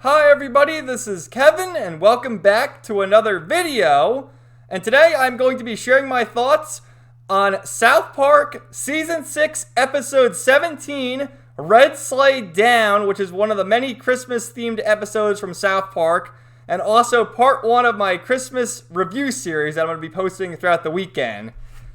Hi everybody, this is Kevin and welcome back to another video. And today I'm going to be sharing my thoughts on South Park Season 6 Episode 17, Red Sleigh Down, which is one of the many Christmas themed episodes from South Park, and also part 1 of my Christmas review series that I'm going to be posting throughout the weekend.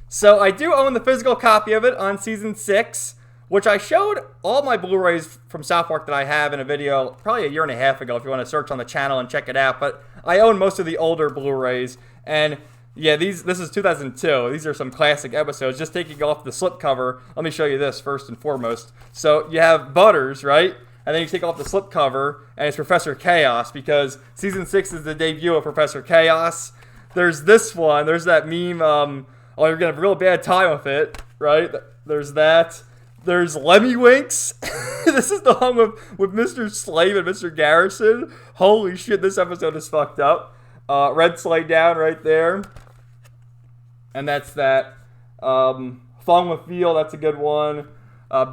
So I do own the physical copy of it on Season 6, which I showed all my Blu-rays from South Park that I have in a video probably a year and a half ago if you want to search on the channel and check it out. But I own most of the older Blu-rays. And yeah, this is 2002. These are some classic episodes. Just taking off the slipcover, let me show you this first and foremost. So you have Butters, right? And then you take off the slipcover and it's Professor Chaos because Season 6 is the debut of Professor Chaos. There's this one. There's that meme, oh, you're going to have a real bad time with it, right? There's that. There's Lemmy Winks. This is the one with Mr. Sleigh and Mr. Garrison. Holy shit, this episode is fucked up. Red Sleigh Down right there. And that's that. Fun with Veal, that's a good one.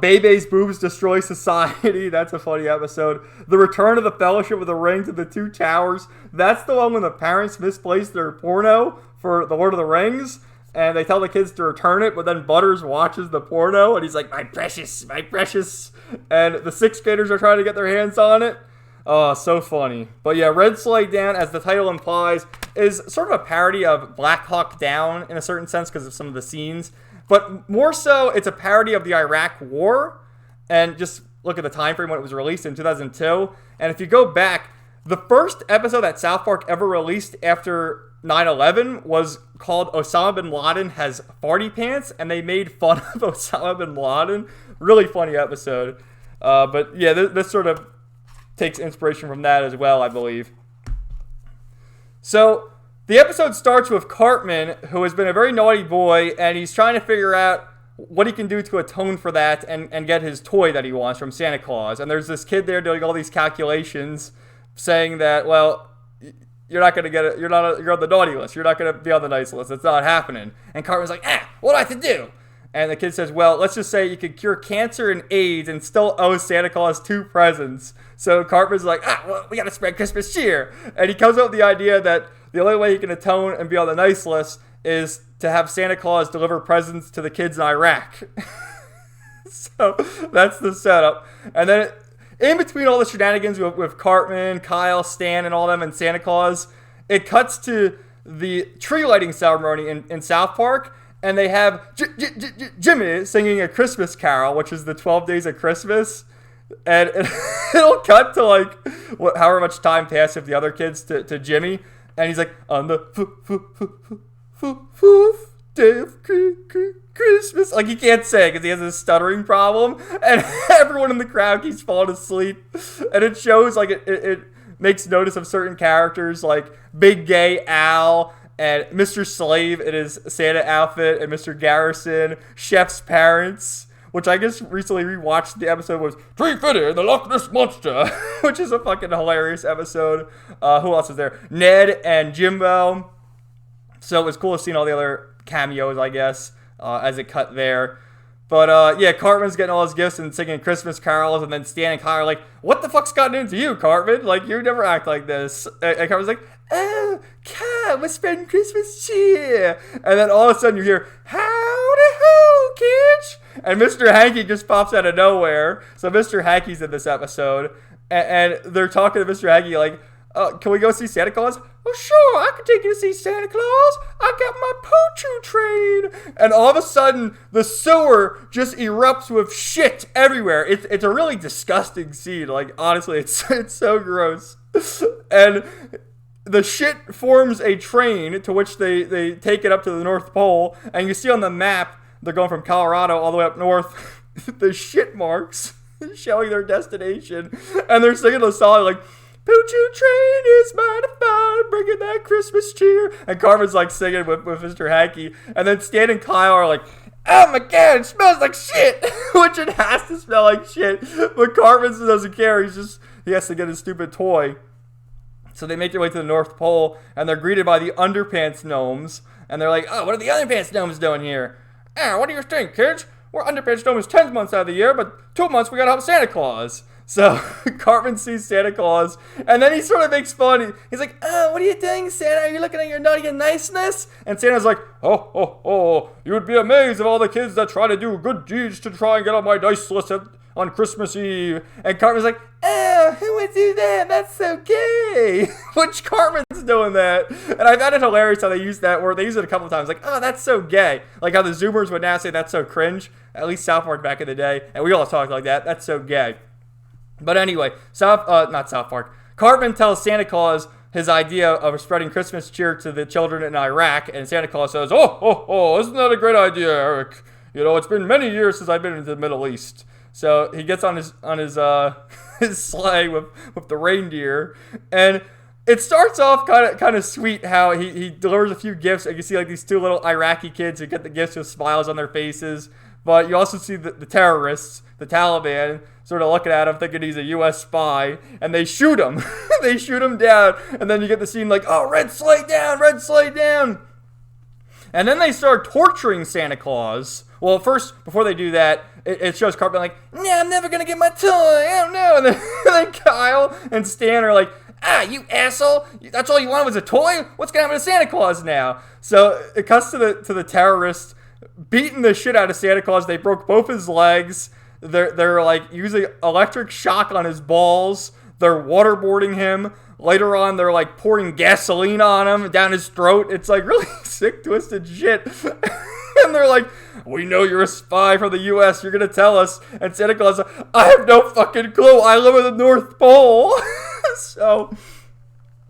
Bebe's Boobs Destroy Society. That's a funny episode. The Return of the Fellowship of the Ring to the Two Towers. That's the one when the parents misplaced their porno for the Lord of the Rings. And they tell the kids to return it, but then Butters watches the porno, and he's like, my precious, my precious. And the 6th graders are trying to get their hands on it. Oh, so funny. But yeah, Red Sleigh Down, as the title implies, is sort of a parody of Black Hawk Down in a certain sense because of some of the scenes. But more so, it's a parody of the Iraq War. And just look at the time frame when it was released in 2002. And if you go back, the first episode that South Park ever released after 9/11 was called Osama Bin Laden Has Farty Pants, and they made fun of Osama Bin Laden. Really funny episode. But yeah, this sort of takes inspiration from that as well, I believe. So the episode starts with Cartman, who has been a very naughty boy, and he's trying to figure out what he can do to atone for that and get his toy that he wants from Santa Claus. And there's this kid there doing all these calculations, saying that, well, you're not going to get it. You're on the naughty list. You're not going to be on the nice list. It's not happening. And Cartman's like, what do I have to do? And the kid says, well, let's just say you could cure cancer and AIDS and still owe Santa Claus 2 presents. So Cartman's like, well, we got to spread Christmas cheer. And he comes up with the idea that the only way he can atone and be on the nice list is to have Santa Claus deliver presents to the kids in Iraq. So that's the setup. And then in between all the shenanigans with Cartman, Kyle, Stan, and all them, and Santa Claus, it cuts to the tree lighting ceremony in South Park, and they have Jimmy singing a Christmas carol, which is the 12 Days of Christmas, and it'll cut to like however much time passes with the other kids to Jimmy, and he's like, on the day of Christmas. Like, he can't say because he has a stuttering problem, and everyone in the crowd keeps falling asleep. And it shows, like, it makes notice of certain characters, like Big Gay Al and Mr. Slave in his Santa outfit, and Mr. Garrison, Chef's parents, which I just recently rewatched. The episode was Tree Fitty and the Loch Ness Monster, which is a fucking hilarious episode. Who else is there? Ned and Jimbo. So it was cool to see all the other cameos, I guess, as it cut there. But yeah, Cartman's getting all his gifts and singing Christmas carols, and then Stan and Kyle are like, what the fuck's gotten into you, Cartman? Like, you never act like this. And Cartman's like, oh, Kyle, we're spreading Christmas cheer. And then all of a sudden you hear, howdy ho, kids. And Mr. Hanky just pops out of nowhere. So Mr. Hanky's in this episode, and they're talking to Mr. Hanky like, can we go see Santa Claus? Oh, sure, I can take you to see Santa Claus. I got my poo-choo train. And all of a sudden, the sewer just erupts with shit everywhere. It's a really disgusting scene. Like, honestly, it's so gross. And the shit forms a train to which they take it up to the North Pole. And you see on the map, they're going from Colorado all the way up north, the shit marks showing their destination. And they're singing the song like, Poo-choo train is mighty fine, bringing that Christmas cheer. And Cartman's like singing with Mr. Hanky. And then Stan and Kyle are like, oh my god, it smells like shit. Which it has to smell like shit. But Cartman doesn't care. He has to get his stupid toy. So they make their way to the North Pole, and they're greeted by the Underpants Gnomes. And they're like, oh, what are the Underpants Gnomes doing here? What do you think, kids? We're Underpants Gnomes 10 months out of the year, but 2 months we gotta help Santa Claus. So Cartman sees Santa Claus, and then he sort of makes fun. He's like, "Oh, what are you doing, Santa? Are you looking at your naughty and niceness?" And Santa's like, "Oh, oh, oh, you would be amazed at all the kids that try to do good deeds to try and get on my nice list on Christmas Eve." And Cartman's like, "Oh, who would do that? That's so gay." Which Cartman's doing that. And I found it hilarious how they use that word. They use it a couple times. Like, "Oh, that's so gay." Like how the Zoomers would now say that's so cringe. At least South Park back in the day. And we all talk like that. That's so gay. But anyway, not South Park. Cartman tells Santa Claus his idea of spreading Christmas cheer to the children in Iraq. And Santa Claus says, "Oh, oh, oh, isn't that a great idea, Eric? You know, it's been many years since I've been into the Middle East." So he gets on his his sleigh with the reindeer, and it starts off kind of sweet how he delivers a few gifts. And you see like these two little Iraqi kids who get the gifts with smiles on their faces, but you also see the terrorists, the Taliban, sort of looking at him thinking he's a U.S. spy, and they shoot him. They shoot him down, and then you get the scene like, "Oh, red sleigh down, red sleigh down." And then they start torturing Santa Claus. Well, first, before they do that, it shows Cartman like, "Nah, I'm never going to get my toy. I don't know." And then Kyle and Stan are like, "Ah, you asshole. That's all you wanted was a toy? What's going to happen to Santa Claus now?" So it cuts to the terrorists beating the shit out of Santa Claus. They broke both his legs. They're like using electric shock on his balls. They're waterboarding him. Later on, they're like pouring gasoline on him down his throat. It's like really sick, twisted shit. And they're like, "We know you're a spy from the U.S. You're going to tell us." And Santa Claus, "I have no fucking clue. I live in the North Pole." So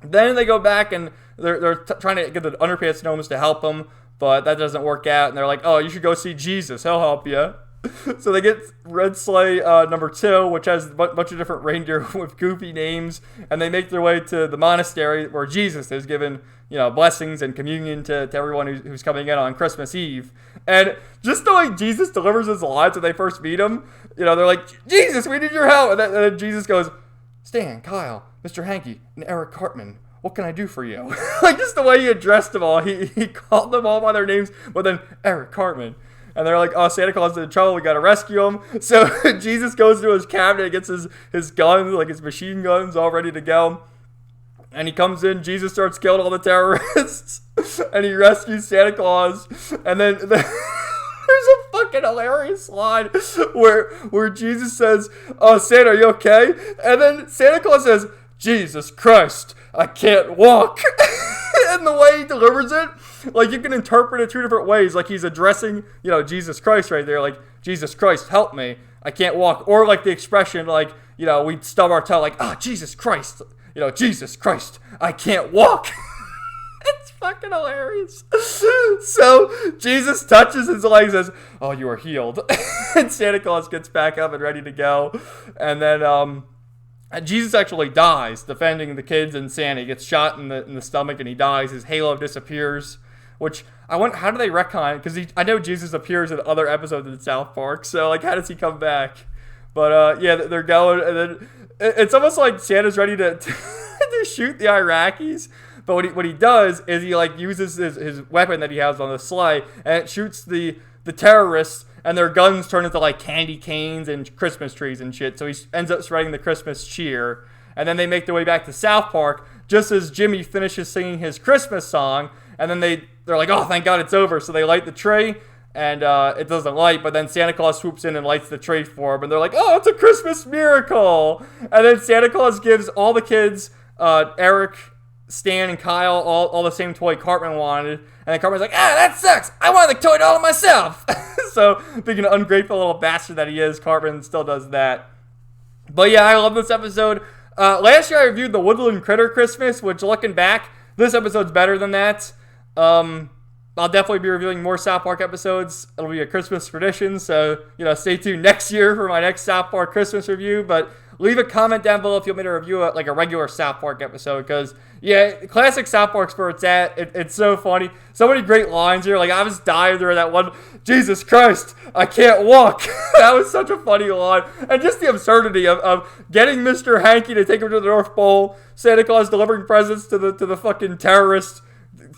then they go back and they're trying to get the Underpants Gnomes to help them. But that doesn't work out. And they're like, "Oh, you should go see Jesus. He'll help you." So they get Red Sleigh number 2, which has a bunch of different reindeer with goofy names, and they make their way to the monastery where Jesus is given, blessings and communion to everyone who's coming in on Christmas Eve. And just the way Jesus delivers his lines when they first meet him, they're like, "Jesus, we need your help." And then Jesus goes, "Stan, Kyle, Mr. Hanky, and Eric Cartman, what can I do for you?" Like just the way he addressed them all. He called them all by their names, but then Eric Cartman. And they're like, "Oh, Santa Claus is in trouble. We got to rescue him." So Jesus goes to his cabinet and gets his guns, like his machine guns, all ready to go. And he comes in. Jesus starts killing all the terrorists. And he rescues Santa Claus. And then there's a fucking hilarious line where Jesus says, "Oh, Santa, are you okay?" And then Santa Claus says, "Jesus Christ, I can't walk." And the way he delivers it, like you can interpret it 2 different ways. Like he's addressing, Jesus Christ right there. Like, "Jesus Christ, help me. I can't walk." Or like the expression, like, we'd stub our toe like, "Ah, Jesus Christ. Jesus Christ, I can't walk." It's fucking hilarious. So Jesus touches his leg and says, "Oh, you are healed." And Santa Claus gets back up and ready to go. And then, Jesus actually dies defending the kids and Santa. He gets shot in the stomach and he dies. His halo disappears, which I wonder, how do they retcon? Because I know Jesus appears in other episodes in South Park, so like how does he come back? But yeah, they're going, and then it's almost like Santa's ready to shoot the Iraqis. But what he does is he like uses his weapon that he has on the sleigh, and it shoots the terrorists, and their guns turn into like candy canes and Christmas trees and shit. So he ends up spreading the Christmas cheer. And then they make their way back to South Park just as Jimmy finishes singing his Christmas song. And then they're like, "Oh, thank God it's over." So they light the tree, and it doesn't light. But then Santa Claus swoops in and lights the tree for them. And they're like, "Oh, it's a Christmas miracle." And then Santa Claus gives all the kids, Eric, Stan, and Kyle, all the same toy Cartman wanted. And then Cartman's like, "Ah, that sucks. I wanted the toy all to myself." So, being an ungrateful little bastard that he is, Cartman still does that. But yeah, I love this episode. Last year I reviewed the Woodland Critter Christmas, which looking back, this episode's better than that. I'll definitely be reviewing more South Park episodes. It'll be a Christmas tradition, so, stay tuned next year for my next South Park Christmas review. But leave a comment down below if you want me to review a regular South Park episode, because, yeah, classic South Park's where it's at. It's so funny. So many great lines here. Like, I was dying during that one, "Jesus Christ, I can't walk." That was such a funny line. And just the absurdity of getting Mr. Hanky to take him to the North Pole, Santa Claus delivering presents to the fucking terrorists.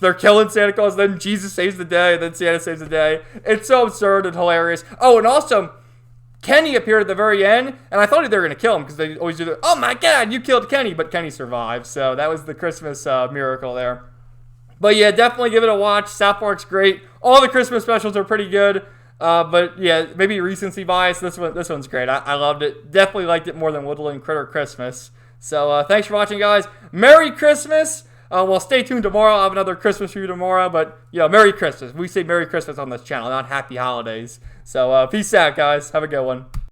They're killing Santa Claus, then Jesus saves the day, and then Santa saves the day. It's so absurd and hilarious. Oh, and also, Kenny appeared at the very end, and I thought they were going to kill him because they always do the, oh my god, you killed Kenny, but Kenny survived. So that was the Christmas miracle there. But yeah, definitely give it a watch. South Park's great. All the Christmas specials are pretty good. But yeah, maybe recency bias. This one's great. I loved it. Definitely liked it more than Woodland Critter Christmas. So thanks for watching, guys. Merry Christmas. Well, stay tuned tomorrow. I'll have another Christmas review tomorrow. But yeah, Merry Christmas. We say Merry Christmas on this channel, not Happy Holidays. So peace out, guys. Have a good one.